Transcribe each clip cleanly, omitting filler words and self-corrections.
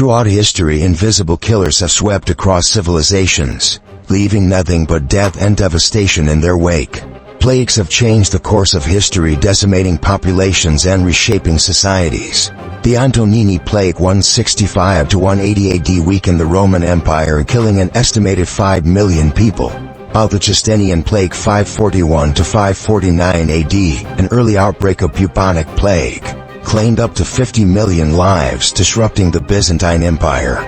Throughout history, invisible killers have swept across civilizations, leaving nothing but death and devastation in their wake. Plagues have changed the course of history, decimating populations and reshaping societies. The Antonini Plague 165 to 180 AD weakened the Roman Empire, killing an estimated 5 million people. While the Justinian Plague 541 to 549 AD, an early outbreak of bubonic plague, claimed up to 50 million lives, disrupting the Byzantine Empire.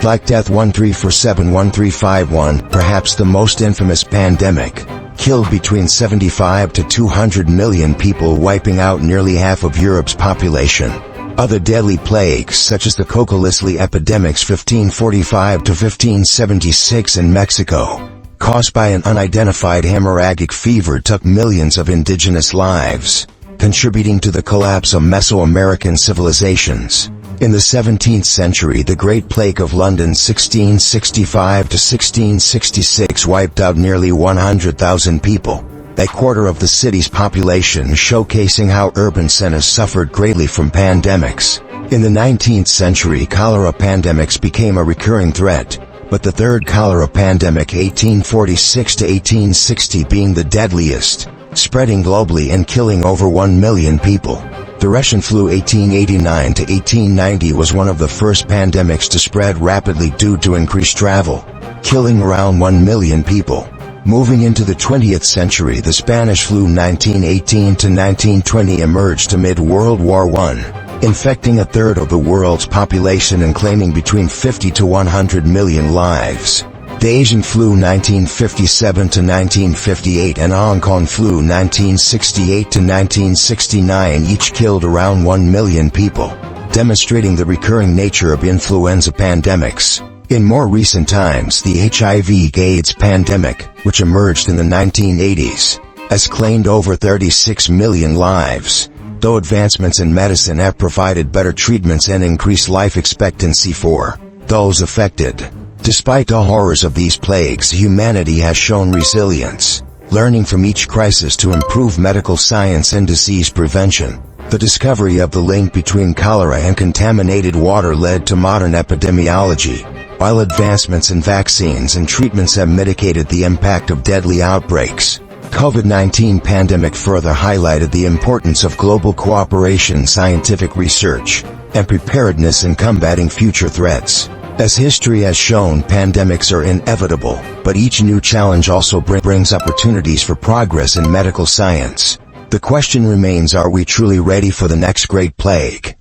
Black Death 1347-1351, perhaps the most infamous pandemic, killed between 75 to 200 million people, wiping out nearly half of Europe's population. Other deadly plagues, such as the Cocolisli epidemics 1545 to 1576 in Mexico, caused by an unidentified hemorrhagic fever, took millions of indigenous lives, contributing to the collapse of Mesoamerican civilizations. In the 17th century, the Great Plague of London 1665 to 1666 wiped out nearly 100,000 people, a quarter of the city's population, showcasing how urban centers suffered greatly from pandemics. In the 19th century, cholera pandemics became a recurring threat, but the third cholera pandemic 1846 to 1860 being the deadliest, spreading globally and killing over 1 million people. The Russian flu 1889 to 1890 was one of the first pandemics to spread rapidly due to increased travel, killing around 1 million people. Moving into the 20th century, the Spanish flu 1918 to 1920 emerged amid World War I, infecting a third of the world's population and claiming between 50 to 100 million lives. The Asian flu 1957 to 1958 and Hong Kong flu 1968 to 1969 each killed around 1 million people, demonstrating the recurring nature of influenza pandemics. In more recent times, the HIV/AIDS pandemic, which emerged in the 1980s, has claimed over 36 million lives, though advancements in medicine have provided better treatments and increased life expectancy for those affected. Despite the horrors of these plagues, humanity has shown resilience, learning from each crisis to improve medical science and disease prevention. The discovery of the link between cholera and contaminated water led to modern epidemiology, while advancements in vaccines and treatments have mitigated the impact of deadly outbreaks. COVID-19 pandemic further highlighted the importance of global cooperation, scientific research, and preparedness in combating future threats. As history has shown, pandemics are inevitable, but each new challenge also brings opportunities for progress in medical science. The question remains, are we truly ready for the next great plague?